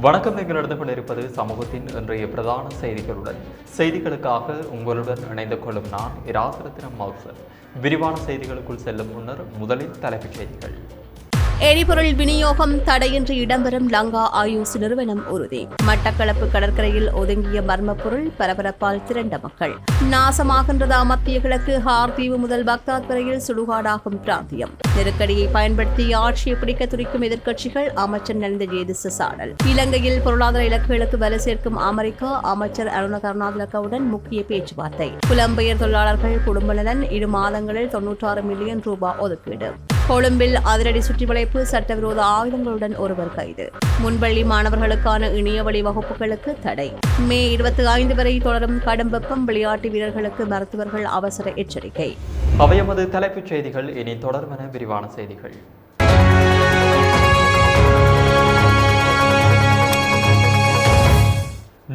வணக்கம். நீங்கள் நடந்து கொண்டிருப்பது சமூகத்தின் இன்றைய பிரதான செய்திகளுடன். செய்திகளுக்காக உங்களுடன் இணைந்து கொள்ளும் நான் இராசரத்தினம் மௌசர். விரிவான செய்திகளுக்குள் செல்லும் முன்னர் முதலில் தலைப்புச் செய்திகள். எரிபொருள் விநியோகம் தடையின்றி இடம்பெறும் லங்கா ஐஓசி நிறுவனம் உறுதி. மட்டக்களப்பு கடற்கரையில் ஒதுங்கிய மர்ம பொருள், பரபரப்பால் திரண்ட மக்கள். நாசமாகின்றதா மத்திய கிழக்கு? ஹார்தீவு முதல் பக்தாத் வரையில் சுடுகாடாகும் பிராந்தியம். நெருக்கடியை பயன்படுத்தி ஆட்சியை பிடிக்க துடிக்கும் எதிர்க்கட்சிகள், அமைச்சர் நலிந்த ஜேதிச சாடல். இலங்கையில் பொருளாதார இலக்குகளுக்கு வலு சேர்க்கும் அமெரிக்கா, அமைச்சர் அருண கருணாதிலக்கவுடன் முக்கிய பேச்சுவார்த்தை. புலம்பெயர் தொழிலாளர்கள் குடும்ப நலன், 2 மாதங்களில் 96 மில்லியன் ரூபாய் ஒதுக்கீடு. கொழும்பில் அதிரடி சுற்றிவளைப்பு, சட்டவிரோத ஆயுதங்களுடன் ஒருவர் கைது. முன்பள்ளி மாணவர்களுக்கான இணையவழி வகுப்புகளுக்கு தடை. மே 25 வரை தொடரும் கடும் வெப்பம், விளையாட்டு வீரர்களுக்கு மருத்துவர்கள் அவசர எச்சரிக்கை. அவை எமது தலைப்புச் செய்திகள். இனி தொடர்பான விரிவான செய்திகள்.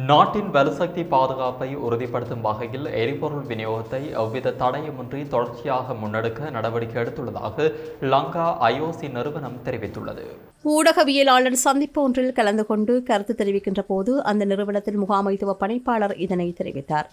நாட்டின் வலுசக்தி பாதுகாப்பை உறுதிப்படுத்தும் வகையில் எரிபொருள் விநியோகத்தை எவ்வித தடையுமின்றி தொடர்ச்சியாக முன்னெடுக்க நடவடிக்கை எடுத்துள்ளதாக லங்கா ஐஓசி நிறுவனம் தெரிவித்துள்ளது. ஊடகவியலாளர் சந்திப்பு ஒன்றில் கலந்து கொண்டு கருத்து தெரிவிக்கின்ற போது அந்த நிறுவனத்தின் முகாமைத்துவ பணிப்பாளர் இதனை தெரிவித்தார்.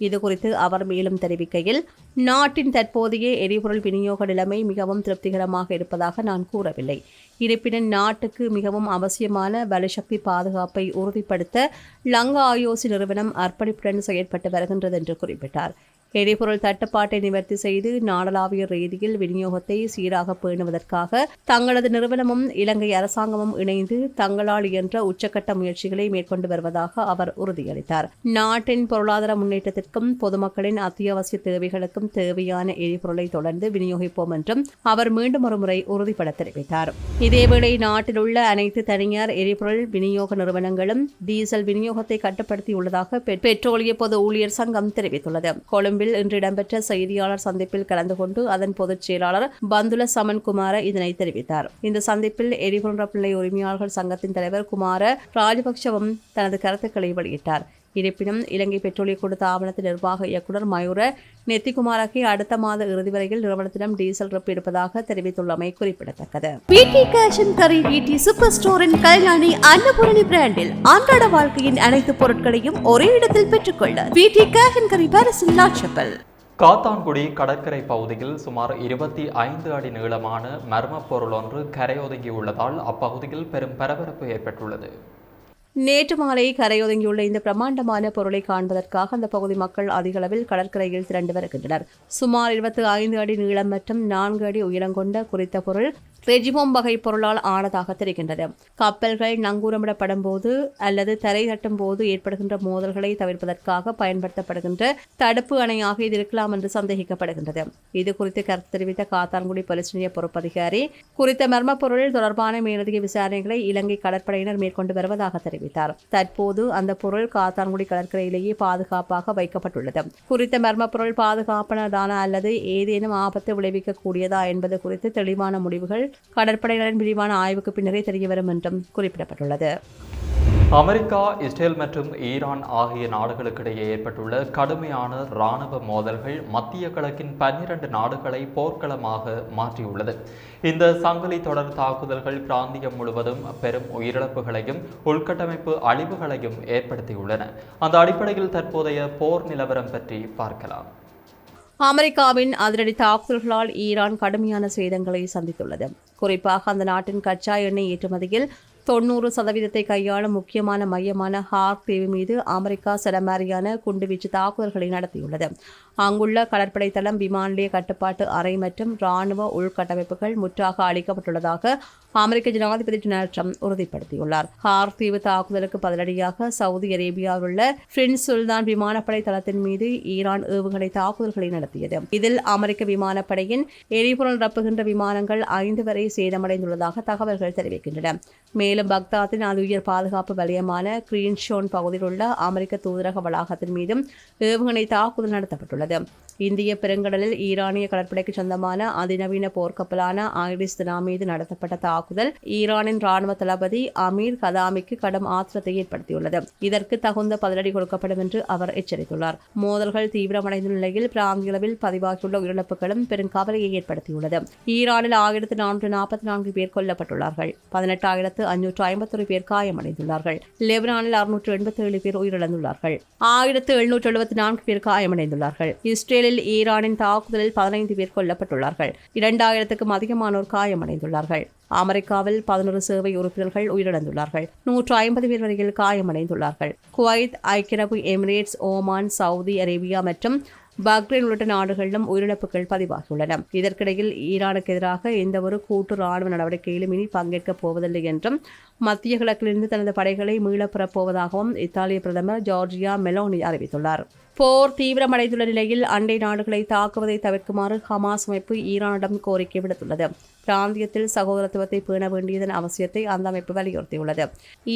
இதுகுறித்து அவர் மேலும் தெரிவிக்கையில், நாட்டின் தற்போதைய எரிபொருள் விநியோக நிலைமை மிகவும் திருப்திகரமாக இருப்பதாக நான் கூறவில்லை. இருப்பினும் நாட்டுக்கு மிகவும் அவசியமான வலுசக்தி பாதுகாப்பை உறுதிப்படுத்த லங்கா ஐஓசி நிறுவனம் அர்ப்பணிப்புடன் செயற்பட்டு வருகின்றது என்று குறிப்பிட்டார். எரிபொருள் தட்டுப்பாட்டை நிவர்த்தி செய்து நாடளாவிய ரீதியில் விநியோகத்தை சீராக பேணுவதற்காக தங்களது நிறுவனமும் இலங்கை அரசாங்கமும் இணைந்து தங்களால் இயன்ற உச்சக்கட்ட முயற்சிகளை மேற்கொண்டு வருவதாக அவர் உறுதியளித்தார். நாட்டின் பொருளாதார முன்னேற்றத்திற்கும் பொதுமக்களின் அத்தியாவசிய தேவைகளுக்கும் தேவையான எரிபொருளை தொடர்ந்து விநியோகிப்போம் என்றும் அவர் மீண்டும் ஒருமுறை உறுதிபட தெரிவித்தார். இதேவேளை நாட்டில் உள்ள அனைத்து தனியார் எரிபொருள் விநியோக நிறுவனங்களும் டீசல் விநியோகத்தை கட்டுப்படுத்தியுள்ளதாக பெட்ரோலிய பொது ஊழியர் சங்கம் தெரிவித்துள்ளது. கொழும்பில் இன்று இடம்பெற்ற செய்தியாளர் சந்திப்பில் கலந்து கொண்டு அதன் பொதுச் செயலாளர் பந்துல சமன்குமார இதனை தெரிவித்தார். இந்த சந்திப்பில் எரிபொருள் பிள்ளை உரிமையாளர்கள் சங்கத்தின் தலைவர் குமார ராஜபக்சவும் தனது கருத்துக்களை வெளியிட்டார். இருப்பினும் இலங்கை பெட்ரோலிய கொடுத்த ஆவணத்தின் நிர்வாக இயக்குநர் மயூர நெத்திகுமாரகி அடுத்த மாத இறுதி வரையில் நிறுவனத்திடம் டீசல் ரப்பு இருப்பதாக தெரிவித்துள்ளமை குறிப்பிடத்தக்கது. VT cash and carry VT super ஸ்டோரின் கல்யாணி அன்னபூரணி பிராண்டில் அன்றாட வாழ்க்கையின் அனைத்து பொருட்களையும் ஒரே இடத்தில் பெற்றுக்கொள்ள வீட்டி கேஷ் அண்ட் கரி பாரிஸில் லாட்சப்பல். காத்தான்குடி கடற்கரை பகுதியில் சுமார் 25 அடி நீளமான மர்ம பொருள் ஒன்று கரையொதுங்கியுள்ளதால் அப்பகுதியில் பெரும் பரபரப்பு ஏற்பட்டுள்ளது. நேற்று மாலை கரையொதுங்கியுள்ள இந்த பிரம்மாண்டமான பொருளை காண்பதற்காக அந்த பகுதி மக்கள் அதிக அளவில் கடற்கரையில் திரண்டு வருகின்றனர். சுமார் 25 அடி நீளம் மற்றும் 4 அடி உயரம் கொண்ட குறித்த பொருள் ரெஜிமோம் வகை பொருளால் ஆனதாக தெரிகின்றது. கப்பல்கள் நங்கூரமிடப்படும் போது அல்லது தரை தட்டும் போது ஏற்படுகின்ற மோதல்களை தவிர்ப்பதற்காக பயன்படுத்தப்படுகின்ற தடுப்பு அணையாக இது இருக்கலாம் என்று சந்தேகிக்கப்படுகின்றது. இது குறித்து கருத்து தெரிவித்த காத்தான்குடி போலீஸ் நிலைய பொறுப்பதிகாரி, குறித்த மர்ம பொருள் தொடர்பான மேலதிக விசாரணைகளை இலங்கை கடற்படையினர் மேற்கொண்டு வருவதாக தெரிவித்தார். தற்போது அந்த பொருள் காத்தான்குடி கடற்கரையிலேயே பாதுகாப்பாக வைக்கப்பட்டுள்ளது. குறித்த மர்ம பொருள் பாதுகாப்பானதான அல்லது ஏதேனும் ஆபத்து விளைவிக்கக்கூடியதா என்பது குறித்து தெளிவான முடிவுகள் கடற்படையினரின் விரிவான ஆய்வுக்கு பின்னரே தெரியவரும் என்றும் குறிப்பிடப்பட்டுள்ளது. அமெரிக்கா, இஸ்ரேல் மற்றும் ஈரான் ஆகிய நாடுகளுக்கிடையே ஏற்பட்டுள்ள கடுமையான இராணுவ மோதல்கள் மத்திய கிழக்கின் 12 நாடுகளை போர்க்களமாக மாற்றியுள்ளது. இந்த சங்கிலி தொடர் தாக்குதல்கள் பிராந்தியம் முழுவதும் பெரும் உயிரிழப்புகளையும் உள்கட்டமைப்பு அழிவுகளையும் ஏற்படுத்தியுள்ளன. அந்த அடிப்படையில் தற்போதைய போர் நிலவரம் பற்றி பார்க்கலாம். அமெரிக்காவின் அதிரடி தாக்குதல்களால் ஈரான் கடுமையான சேதங்களை சந்தித்துள்ளது. குறிப்பாக அந்த நாட்டின் கச்சா எண்ணெய் ஏற்றுமதியில் 90% கையாளும் முக்கியமான மையமான ஹார்க் தீவு மீது அமெரிக்கா சரமாரியான குண்டுவீச்சு தாக்குதல்களை நடத்தியுள்ளது. அங்குள்ள கடற்படை தளம், விமான நிலைய கட்டுப்பாட்டு அறை மற்றும் இராணுவ உள்கட்டமைப்புகள் முற்றாக அளிக்கப்பட்டுள்ளதாக அமெரிக்க ஜனாதிபதி டொனால்ட் ட்ரம்ப் உறுதிப்படுத்தியுள்ளார். ஹார்க் தீவு தாக்குதலுக்கு பதிலடியாக சவுதி அரேபியாவில் உள்ள பிரின்ஸ் சுல்தான் விமானப்படை தளத்தின் மீது ஈரான் ஏவுகணை தாக்குதல்களை நடத்தியது. இதில் அமெரிக்க விமானப்படையின் எரிபொருள் நிரப்புகின்ற விமானங்கள் 5 வரை சேதமடைந்துள்ளதாக தகவல்கள் தெரிவிக்கின்றன. மேலும் பக்தாத்தின் உயர் பாதுகாப்பு வலயமான கிரீன்ஷோன் பகுதியில் உள்ள அமெரிக்க தூதரக வளாகத்தின் மீதும் ஏவுகணை தாக்குதல் நடத்தப்பட்டுள்ளது. இந்திய பெருங்கடலில் ஈரானிய கடற்படைக்கு சொந்தமான அதிநவீன போர்க்கப்பலான ஐரிஸ் தினா மீது நடத்தப்பட்ட தாக்குதல் ஈரானின் ராணுவ தளபதி அமீர் கதாமிக்கு கடும் ஆத்திரத்தை ஏற்படுத்தியுள்ளது. இதற்கு தகுந்த பதிலடி கொடுக்கப்படும் என்று அவர் எச்சரித்துள்ளார். மோதல்கள் தீவிரமடைந்த நிலையில் பிராந்திய அளவில் பதிவாகியுள்ள உயிரிழப்புகளும் பெரும் கவலையை ஏற்படுத்தியுள்ளது. ஈரானில் 1444 பேர் கொல்லப்பட்டுள்ளார்கள். 18,551 பேர் காயமடைந்துள்ளார்கள். லெபனானில் 687 பேர் உயிரிழந்துள்ளார்கள். 1774 பேர் காயமடைந்துள்ளார்கள். இஸ்ரேலில் ஈரானின் தாக்குதலில் 15 பேர் கொல்லப்பட்டுள்ளார்கள். 2000க்கும் அதிகமானோர் காயமடைந்துள்ளார்கள். அமெரிக்காவில் 11 சேவை உறுப்பினர்கள் உயிரிழந்துள்ளார்கள். 150 பேர் வரையில் காயமடைந்துள்ளார்கள். குவைத், ஐக்கிய அரபு எமிரேட்ஸ், ஓமான், சவுதி அரேபியா மற்றும் பக்ரைன் உள்ளிட்ட நாடுகளிலும் உயிரிழப்புகள் பதிவாகியுள்ளன. இதற்கிடையில் ஈரானுக்கு எதிராக எந்தவொரு கூட்டு ராணுவ நடவடிக்கையிலும் இனி பங்கேற்கப் போவதில்லை என்றும் மத்திய கிழக்கிலிருந்து தனது படைகளை மீளப் பெறப்போவதாகவும் இத்தாலிய பிரதமர் ஜார்ஜியா மெலோனி அறிவித்துள்ளார். போர் தீவிரமடைந்துள்ள நிலையில் அண்டை நாடுகளை தாக்குவதை தவிர்க்குமாறு ஹமாஸ் அமைப்பு ஈரானிடம் கோரிக்கை விடுத்துள்ளது. பிராந்தியத்தில் சகோதரத்துவத்தை பேண வேண்டியதன் அவசியத்தை அந்த அமைப்பு வலியுறுத்தியுள்ளது.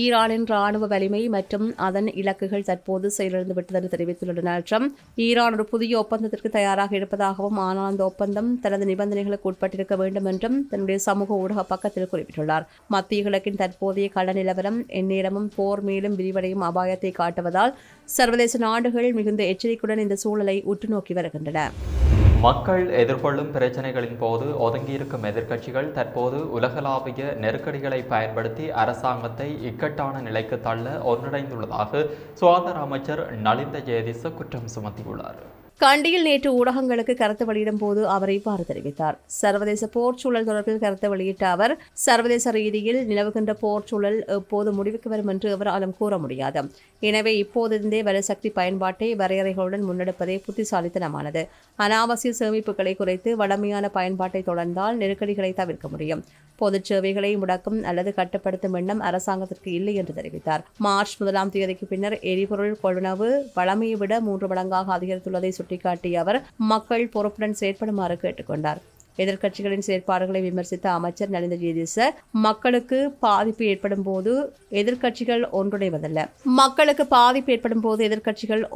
ஈரானின் ராணுவ வலிமை மற்றும் அதன் இலக்குகள் தற்போது செயலிழந்து விட்டதென்று தெரிவித்துள்ள டொனால்ட் ட்ரம்ப், ஈரான் ஒரு புதிய ஒப்பந்தத்திற்கு தயாராக இருப்பதாகவும் ஆனால் அந்த ஒப்பந்தம் தனது நிபந்தனைகளுக்கு உட்பட்டிருக்க வேண்டும் என்றும் தன்னுடைய சமூக ஊடக பக்கத்தில் குறிப்பிட்டுள்ளார். மத்திய கிழக்கின் தற்போதைய கள நிலவரம் எந்நேரமும் போர் மேலும் விரிவடையும் அபாயத்தை காட்டுவதால் சர்வதேச நாடுகள் மிகுந்த எச்சரிக்கையுடன் இந்த சூழலை உற்று நோக்கி வருகின்றன. மக்கள் எதிர்கொள்ளும் பிரச்சினைகளின் போது ஒதுங்கியிருக்கும் எதிர்க்கட்சிகள் தற்போது உலகளாவிய நெருக்கடிகளை பயன்படுத்தி அரசாங்கத்தை இக்கட்டான நிலைக்கு தள்ள ஒன்றிணைந்துள்ளதாக சுகாதார அமைச்சர் நலிந்த ஜெயதிச குற்றம் சுமத்தியுள்ளார். கண்டியில் நேற்று ஊடகங்களுக்கு கருத்து வெளியிடும் போது அவர் இவ்வாறு தெரிவித்தார். சர்வதேச போர் சூழல் தொடர்பில் கருத்து வெளியிட்ட அவர், சர்வதேச ரீதியில் நிலவுகின்ற போர் சூழல் எப்போது முடிவுக்கு வரும் என்று அவராலும் கூற முடியாது. எனவே இப்போதிருந்தே வலுசக்தி பயன்பாட்டை வரையறைகளுடன் முன்னெடுப்பதே புத்திசாலித்தனமானது. அனாவசிய சேமிப்புகளை குறைத்து வளமையான பயன்பாட்டை தொடர்ந்தால் நெருக்கடிகளை தவிர்க்க முடியும். பொதுச் சேவைகளை முடக்கும் அல்லது கட்டுப்படுத்தும் எண்ணம் அரசாங்கத்திற்கு இல்லை என்று தெரிவித்தார். மார்ச் 1ஆம் தேதிக்கு பின்னர் எரிபொருள் கொள்வனவு வளமையை விட 3 மடங்காக அதிகரித்துள்ளதை சுட்டிக்காட்டிய அவர் மக்கள் பொறுப்புடன் செயற்படுமாறு கேட்டுக்கொண்டார். எதிர்க்கட்சிகளின் செயற்பாடுகளை விமர்சித்த அமைச்சர் நலிந்த ஜெயதிச, மக்களுக்கு பாதிப்பு ஏற்படும் போது எதிர்க்கட்சிகள்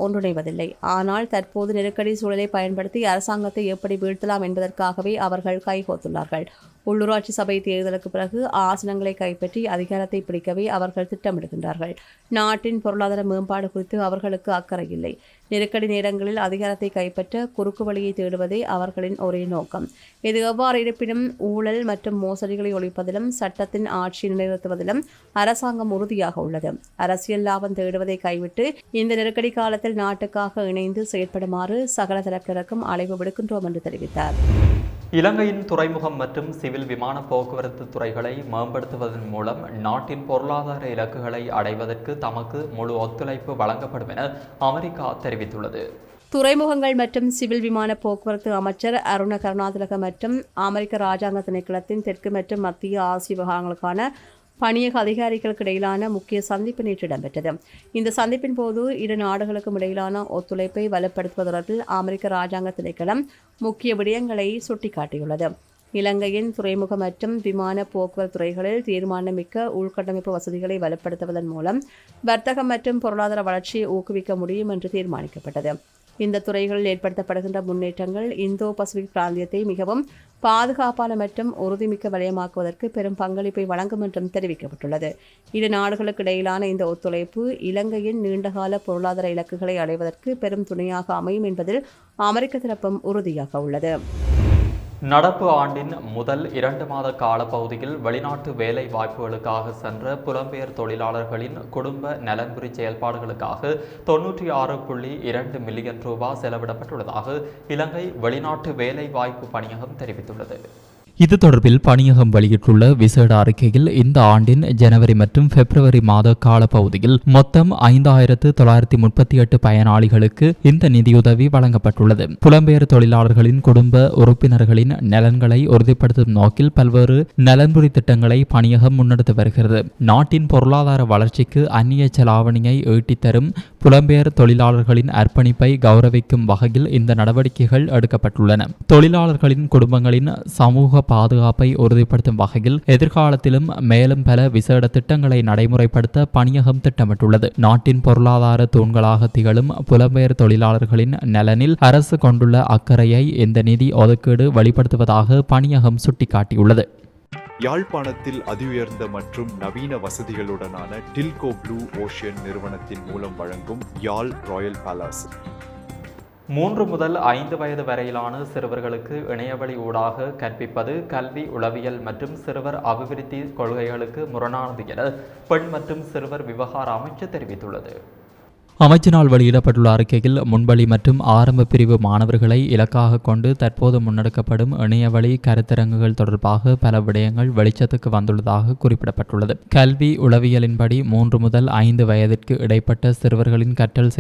ஒன்றிணைவதில்லை. ஆனால் தற்போது நெருக்கடி சூழலை பயன்படுத்தி அரசாங்கத்தை எப்படி வீழ்த்தலாம் என்பதற்காகவே அவர்கள் கைகோத்துள்ளார்கள். உள்ளூராட்சி சபை தேர்தலுக்கு பிறகு ஆசனங்களை கைப்பற்றி அதிகாரத்தை பிடிக்கவே அவர்கள் திட்டமிடுகின்றார்கள். நாட்டின் பொருளாதார மேம்பாடு குறித்து அவர்களுக்கு அக்கறை இல்லை. நெருக்கடி நேரங்களில் அதிகாரத்தை கைப்பற்ற குறுக்கு வழியை தேடுவதே அவர்களின் ஒரே நோக்கம். இது எவ்வாறு இருப்பினும் ஊழல் மற்றும் மோசடிகளை ஒழிப்பதிலும் சட்டத்தின் ஆட்சியை நிலைநிறுத்துவதிலும் அரசாங்கம் உறுதியாக உள்ளது. அரசியல் லாபம் தேடுவதை கைவிட்டு இந்த நெருக்கடி காலத்தில் நாட்டுக்காக இணைந்து செயற்படுமாறு சகல தரப்பினருக்கும் அழைப்பு விடுக்கின்றோம் என்று தெரிவித்தார். இலங்கையின் துறைமுகம் மற்றும் சிவில் விமான போக்குவரத்து துறைகளை மேம்படுத்துவதன் மூலம் நாட்டின் பொருளாதார இலக்குகளை அடைவதற்கு தமக்கு முழு ஒத்துழைப்பு வழங்கப்படும் என அமெரிக்கா தெரிவித்துள்ளது. துறைமுகங்கள் மற்றும் சிவில் விமான போக்குவரத்து அமைச்சர் அருண கருணாதிலக மற்றும் அமெரிக்க இராஜாங்க திணைக்களத்தின் தெற்கு மற்றும் மத்திய ஆசிய விவகாரங்களுக்கான பணியக அதிகாரிகளுக்கு இடையிலான முக்கிய சந்திப்பு நேற்று இடம்பெற்றது. இந்த சந்திப்பின் போது இரு நாடுகளுக்கும் இடையிலான ஒத்துழைப்பை வலுப்படுத்துவது தொடர்பில் அமெரிக்க இராஜாங்க திணைக்களம் முக்கிய விடயங்களை சுட்டிக்காட்டியுள்ளது. இலங்கையின் துறைமுக மற்றும் விமான போக்குவரத்து துறைகளில் தீர்மானமிக்க உள்கட்டமைப்பு வசதிகளை வலுப்படுத்துவதன் மூலம் வர்த்தகம் மற்றும் பொருளாதார வளர்ச்சியை ஊக்குவிக்க முடியும் என்று தீர்மானிக்கப்பட்டது. இந்த துறைகளில் ஏற்படுத்தப்படுகின்ற முன்னேற்றங்கள் இந்தோ பசிபிக் பிராந்தியத்தை மிகவும் பாதுகாப்பான மற்றும் உறுதிமிக்க வலயமாக்குவதற்கு பெரும் பங்களிப்பை வழங்கும் என்றும் தெரிவிக்கப்பட்டுள்ளது. இரு நாடுகளுக்கு இடையிலான இந்த ஒத்துழைப்பு இலங்கையின் நீண்டகால பொருளாதார இலக்குகளை அடைவதற்கு பெரும் துணையாக அமையும் என்பதில் அமெரிக்க தரப்பும் உறுதியாக உள்ளது. நடப்பு ஆண்டின் முதல் 2 மாத காலப்பகுதியில் வெளிநாட்டு வேலை வாய்ப்புகளுக்காக சென்ற புலம்பெயர் தொழிலாளர்களின் குடும்ப நலன்புரி செயல்பாடுகளுக்காக 96.2 மில்லியன் ரூபாய் செலவிடப்பட்டுள்ளதாக இலங்கை வெளிநாட்டு வேலை வாய்ப்பு பணியகம் தெரிவித்துள்ளது. இது தொடர்பில் பணியகம் வெளியிட்டுள்ள விசேட அறிக்கையில் இந்த ஆண்டின் ஜனவரி மற்றும் பிப்ரவரி மாத காலப்பகுதியில் மொத்தம் 5,938 பயனாளிகளுக்கு இந்த நிதியுதவி வழங்கப்பட்டுள்ளது. புலம்பெயர் தொழிலாளர்களின் குடும்ப உறுப்பினர்களின் நலன்களை உறுதிப்படுத்தும் நோக்கில் பல்வேறு நலன்புரி திட்டங்களை பணியகம் முன்னெடுத்து வருகிறது. நாட்டின் பொருளாதார வளர்ச்சிக்கு அந்நிய செலாவணியை ஈட்டித்தரும் புலம்பெயர் தொழிலாளர்களின் அர்ப்பணிப்பை கௌரவிக்கும் வகையில் இந்த நடவடிக்கைகள் எடுக்கப்பட்டுள்ளன. தொழிலாளர்களின் குடும்பங்களின் சமூக பாதுகாப்பை உறுதிப்படுத்தும் வகையில் எதிர்காலத்திலும் மேலும் பல விசேட திட்டங்களை நடைமுறைப்படுத்த பணியகம் திட்டமிட்டுள்ளது. நாட்டின் பொருளாதார தூண்களாக திகழும் புலம்பெயர் தொழிலாளர்களின் நலனில் அரசு கொண்டுள்ள அக்கறையை இந்த நிதி ஒதுக்கீடு வெளிப்படுத்துவதாக பணியகம் சுட்டிக்காட்டியுள்ளது. யாழ்ப்பாணத்தில் அதிஉயர்ந்த மற்றும் நவீன வசதிகளுடனான டில்கோ ப்ளூ ஓஷன் நிறுவனத்தின் மூலம் வழங்கும் யாழ் ராயல் பேலஸ் 3 முதல் 5 வயது வரையிலான சிறுவர்களுக்கு இணையவழி ஊடாக கற்பிப்பது கல்வி உளவியல் மற்றும் சிறுவர் அபிவிருத்தி கொள்கைகளுக்கு முரணானது என பெண் மற்றும் சிறுவர் விவகார அமைச்சு தெரிவித்துள்ளது. அமைச்சினால் வெளியிடப்பட்டுள்ள அறிக்கையில் முன்பள்ளி மற்றும் ஆரம்ப பிரிவு மாணவர்களை இலக்காக கொண்டு தற்போது முன்னெடுக்கப்படும் இணையவழி கருத்தரங்குகள் தொடர்பாக பல விடயங்கள் வெளிச்சத்துக்கு வந்துள்ளதாக குறிப்பிடப்பட்டுள்ளது. கல்வி உளவியலின்படி 3 முதல் 5 வயதிற்கு இடைப்பட்ட சிறுவர்களின் கற்றல்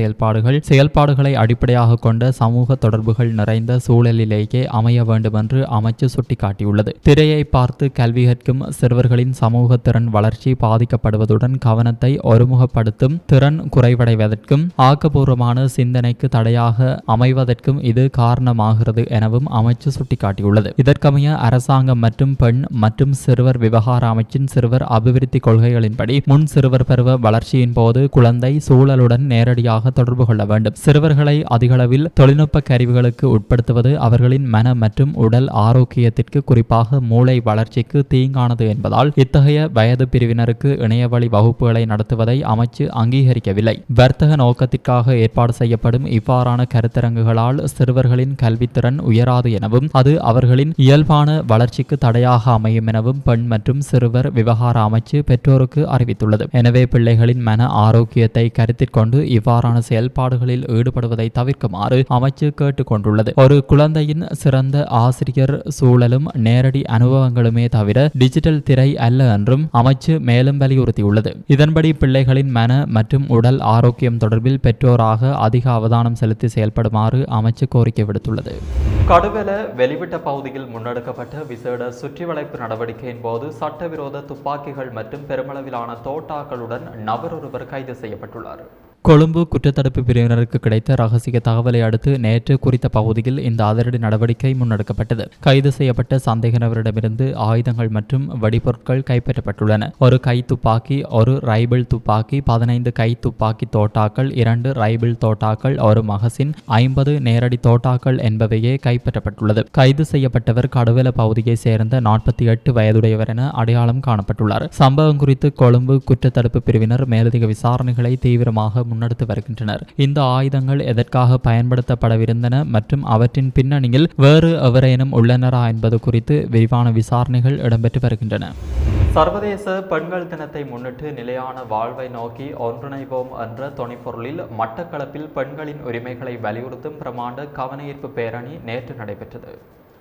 செயல்பாடுகளை அடிப்படையாக கொண்ட சமூக தொடர்புகள் நிறைந்த சூழலிலேயே அமைய வேண்டும் என்று அமைச்சு சுட்டிக்காட்டியுள்ளது. திரையை பார்த்து கல்வி கற்கும் சிறுவர்களின் சமூக திறன் வளர்ச்சி பாதிக்கப்படுவதுடன் கவனத்தை ஒருமுகப்படுத்தும் திறன் குறைவடைவதற்கு ஆக்கப்பூர்வமான சிந்தனைக்கு தடையாக அமைவதற்கும் இது காரணமாகிறது எனவும் அமைச்சு சுட்டிக்காட்டியுள்ளது. இதற்கமைய அரசாங்கம் மற்றும் பெண் மற்றும் சிறுவர் விவகார அமைச்சின் சிறுவர் அபிவிருத்தி கொள்கைகளின்படி முன் சிறுவர் பருவ வளர்ச்சியின் போது குழந்தை சூழலுடன் நேரடியாக தொடர்பு கொள்ள வேண்டும். சிறுவர்களை அதிகளவில் தொழில்நுட்ப கருவிகளுக்கு உட்படுத்துவது அவர்களின் மன மற்றும் உடல் ஆரோக்கியத்திற்கு குறிப்பாக மூளை வளர்ச்சிக்கு தீங்கானது என்பதால் இத்தகைய வயது பிரிவினருக்கு இணையவழி வகுப்புகளை நடத்துவதை அமைச்சு அங்கீகரிக்கவில்லை. வர்த்தக நோக்கத்திற்காக ஏற்பாடு செய்யப்படும் இவ்வாறான கருத்தரங்குகளால் சிறுவர்களின் கல்வித்திறன் உயராது எனவும் அது அவர்களின் இயல்பான வளர்ச்சிக்கு தடையாக அமையும் எனவும் பெண் மற்றும் சிறுவர் விவகார அமைச்சு பெற்றோருக்கு அறிவித்துள்ளது. எனவே பிள்ளைகளின் மன ஆரோக்கியத்தை கருத்தில் கொண்டு இவ்வாறான செயல்பாடுகளில் ஈடுபடுவதை தவிர்க்குமாறு அமைச்சு கேட்டுக் கொண்டுள்ளது. ஒரு குழந்தையின் சிறந்த ஆசிரியர் சூழலும் நேரடி அனுபவங்களுமே தவிர டிஜிட்டல் திரை அல்ல என்றும் அமைச்சு மேலும் வலியுறுத்தியுள்ளது. இதன்படி பிள்ளைகளின் மன மற்றும் உடல் ஆரோக்கியம் தொடர்பில் பெற்றோராக அதிக அவதானம் செலுத்தி செயல்படுமாறு அமைச்சு கோரிக்கை விடுத்துள்ளது. கடுவெல வெளிவிட்ட பகுதியில் முன்னெடுக்கப்பட்ட விசேட சுற்றிவளைப்பு நடவடிக்கையின் போது சட்டவிரோத துப்பாக்கிகள் மற்றும் பெருமளவிலான தோட்டாக்களுடன் நபர் ஒருவர் கைது செய்யப்பட்டுள்ளார். கொழும்பு குற்றத்தடுப்பு பிரிவினருக்கு கிடைத்த ரகசிய தகவலை அடுத்து நேற்று குறித்த பகுதியில் இந்த அதிரடி நடவடிக்கை முன்னெடுக்கப்பட்டது. கைது செய்யப்பட்ட சந்தேக நபரிடமிருந்து ஆயுதங்கள் மற்றும் வெடிபொருட்கள் கைப்பற்றப்பட்டுள்ளன. ஒரு கை துப்பாக்கி, ஒரு ரைபிள் துப்பாக்கி, 15 கை துப்பாக்கி தோட்டாக்கள், 2 ரைபிள் தோட்டாக்கள், ஒரு மகசின், 50 நேரடி தோட்டாக்கள் என்பவையே கைப்பற்றப்பட்டுள்ளது. கைது செய்யப்பட்டவர் கடுவெல பகுதியை சேர்ந்த 48 வயதுடையவர் என அடையாளம் காணப்பட்டுள்ளார். சம்பவம் குறித்து கொழும்பு குற்றத்தடுப்பு பிரிவினர் மேலதிக விசாரணைகளை தீவிரமாக முன்னெடுத்து வருகின்றனர். இந்த ஆயுதங்கள் எதற்காக பயன்படுத்தப்படவிருந்தன மற்றும் அவற்றின் பின்னணியில் வேறு எவரேனும் உள்ளனரா என்பது குறித்து விரிவான விசாரணைகள் இடம்பெற்று வருகின்றன. சர்வதேச பெண்கள் தினத்தை முன்னிட்டு நிலையான வாழ்வை நோக்கி ஒன்றிணைவோம் என்ற தொனிப்பொருளில் மட்டக்களப்பில் பெண்களின் உரிமைகளை வலியுறுத்தும் பிரமாண்ட கவனஈர்ப்பு பேரணி நேற்று நடைபெற்றது.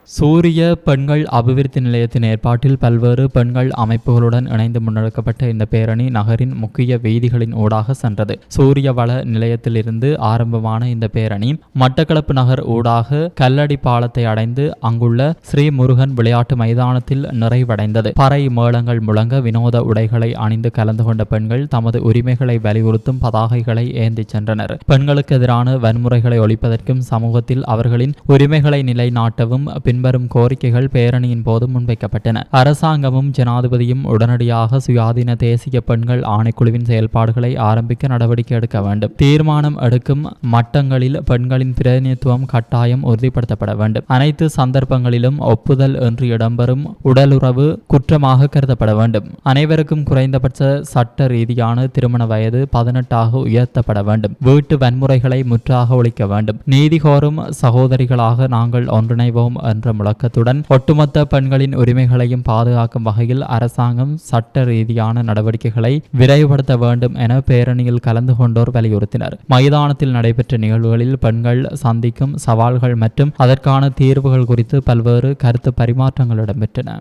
சூரிய பெண்கள் அபிவிருத்தி நிலையத்தின் ஏற்பாட்டில் பல்வேறு பெண்கள் அமைப்புகளுடன் இணைந்து முன்னெடுக்கப்பட்ட இந்த பேரணி நகரின் முக்கிய வீதிகளின் ஊடாக சென்றது. சூரிய வள நிலையத்திலிருந்து ஆரம்பமான இந்த பேரணி மட்டக்களப்பு நகர் ஊடாக கல்லடி பாலத்தை அடைந்து அங்குள்ள ஸ்ரீ முருகன் விளையாட்டு மைதானத்தில் நிறைவடைந்தது. பறை மேளங்கள் முழங்க வினோத உடைகளை அணிந்து கலந்து கொண்ட பெண்கள் தமது உரிமைகளை வலியுறுத்தும் பதாகைகளை ஏந்தி சென்றனர். பெண்களுக்கு எதிரான வன்முறைகளை ஒழிப்பதற்கும் சமூகத்தில் அவர்களின் உரிமைகளை நிலைநாட்டவும் பின்வரும் கோரிக்கைகள் பேரணியின் போது முன்வைக்கப்பட்டன. அரசாங்கமும் ஜனாதிபதியும் உடனடியாக சுயாதீன தேசிய பெண்கள் ஆணைக்குழுவின் செயல்பாடுகளை ஆரம்பிக்க நடவடிக்கை எடுக்க வேண்டும். தீர்மானம் எடுக்கும் மட்டங்களில் பெண்களின் பிரதிநிதித்துவம் கட்டாயம் உறுதிப்படுத்தப்பட வேண்டும். அனைத்து சந்தர்ப்பங்களிலும் ஒப்புதல் என்று இடம்பெறும் உடலுறவு குற்றமாக கருதப்பட வேண்டும். அனைவருக்கும் குறைந்தபட்ச சட்ட ரீதியான திருமண வயது 18 உயர்த்தப்பட வேண்டும். வீட்டு வன்முறைகளை முற்றாக ஒழிக்க வேண்டும். நீதி கோரும் சகோதரிகளாக நாங்கள் ஒன்றிணைவோம் என்ற முழக்கத்துடன் ஒட்டுமொத்த பெண்களின் உரிமைகளையும் பாதுகாக்கும் வகையில் அரசாங்கம் சட்ட ரீதியான நடவடிக்கைகளை விரைவுபடுத்த வேண்டும் என பேரணியில் கலந்து கொண்டோர் வலியுறுத்தினர். மைதானத்தில் நடைபெற்ற நிகழ்வுகளில் பெண்கள் சந்திக்கும் சவால்கள் மற்றும் அதற்கான தீர்வுகள் குறித்து பல்வேறு கருத்து பரிமாற்றங்கள் இடம்பெற்றன.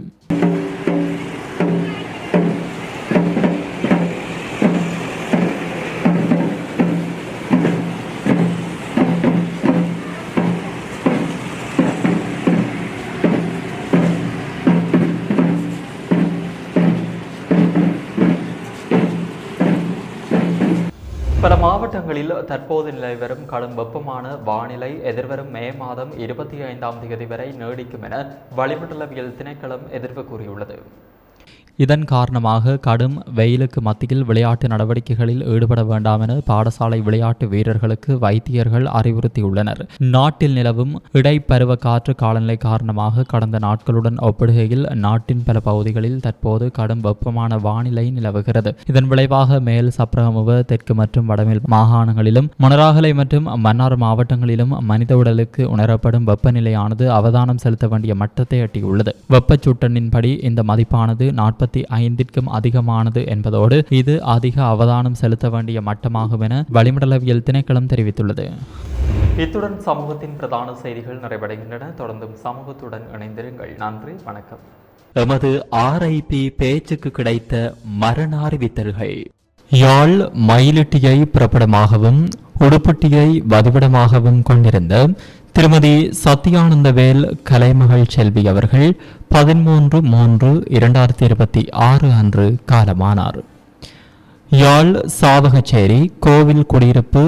பல மாவட்டங்களில் தற்போது நிலவி வரும் கடும் வெப்பமான வானிலை எதிர்வரும் மே மாதம் 25ஆம் தேதி வரை நீடிக்கும் என வளிமண்டலவியல் திணைக்களம் எதிர்ப்பு கூறியுள்ளது. இதன் காரணமாக கடும் வெயிலுக்கு மத்தியில் விளையாட்டு நடவடிக்கைகளில் ஈடுபட வேண்டாம் என பாடசாலை விளையாட்டு வீரர்களுக்கு வைத்தியர்கள் அறிவுறுத்தியுள்ளனர். நாட்டில் நிலவும் இடைப்பருவ காற்று காலநிலை காரணமாக கடந்த நாட்களுடன் ஒப்பிடுகையில் நாட்டின் பல பகுதிகளில் தற்போது கடும் வெப்பமான வானிலை நிலவுகிறது. இதன் விளைவாக மேல் சப்ரகமுவ தெற்கு மற்றும் வடமேல் மாகாணங்களிலும் மொனராகலை மற்றும் மன்னார் மாவட்டங்களிலும் மனித உடலுக்கு உணரப்படும் வெப்பநிலையானது அவதானம் செலுத்த வேண்டிய மட்டத்தை எட்டியுள்ளது. வெப்பச்சூட்டனின்படி இந்த மதிப்பானது 45க்கும் அதிகமானது என்பதோடு இது அதிக அவதானம் செலுத்த வேண்டிய மட்டமாகும் என வளிமண்டலவியல் திணைக்களம் தெரிவித்துள்ளது. இத்துடன் சமூகத்தின் பிரதான செய்திகள் நிறைவடைகின்றன. தொடர்ந்தும் சமூகத்துடன் இணைந்திருங்கள். நன்றி, வணக்கம். எமது RIP பேச்சுக்கு கிடைத்த மரண அறிவித்தல்கள். யாழ் மயிலிட்டியை புறப்படமாகவும் உடுப்பட்டியை வதிவிடமாகவும் கொண்டிருந்த திருமதி சத்யானந்தவேல் கலைமகள் செல்வி அவர்கள் 13/3/2026 அன்று காலமானார். யாழ் சாவகச்சேரி கோவில் குடியிருப்பு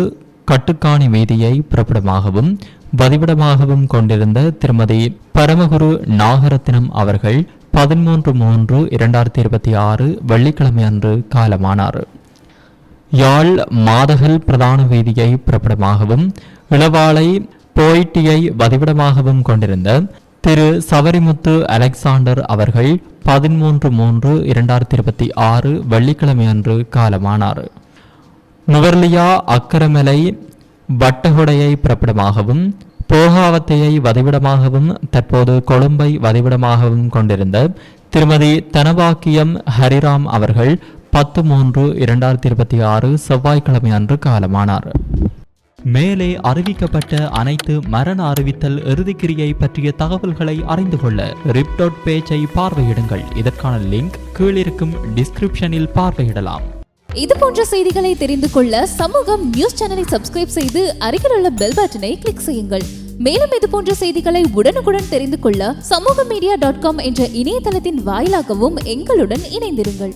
கட்டுக்காணி வீதியை புறப்படமாகவும் வதிவிடமாகவும் கொண்டிருந்த திருமதி பரமகுரு நாகரத்தினம் அவர்கள் 13/3/2026 வெள்ளிக்கிழமை அன்று காலமானார். யாழ் மாதகல் பிரதான வீதியை புறப்படமாகவும் இளவாளை போய்ட்டியை வதிவிடமாகவும் கொண்டிருந்த திரு சவரிமுத்து அலெக்சாண்டர் அவர்கள் 13/3/2026 வெள்ளிக்கிழமை அன்று காலமானார். நுவர்லியா அக்கரமலை வட்டகுடையை புறப்படமாகவும் போகாவத்தையை வதிவிடமாகவும் தற்போது கொழும்பை வதிவிடமாகவும் கொண்டிருந்த திருமதி தனபாக்கியம் ஹரிராம் அவர்கள் 10/3/2026 செவ்வாய்க்கிழமை அன்று காலமானார். மேலே அறிவிக்கப்பட்ட அனைத்து மரண அறிவித்தல் இறுதிக்கிரியை பற்றிய தகவல்களை அறிந்து கொள்ள ரிப் பேஜை பார்வையிடுங்கள். இதற்கான லிங்க் கீழிருக்கும் டிஸ்கிரிப்ஷனில் பார்வையிடலாம். இது போன்ற செய்திகளை தெரிந்து கொள்ள சமூகம் நியூஸ் சேனலை சப்ஸ்கிரைப் செய்து அருகில் உள்ள பெல் பட்டனை கிளிக் செய்யுங்கள். மேலும் இது போன்ற செய்திகளை உடனுக்குடன் தெரிந்து கொள்ள சமூகமீடியா.com என்ற இணையதளத்தின் வாயிலாகவும் எங்களுடன் இணைந்திருங்கள்.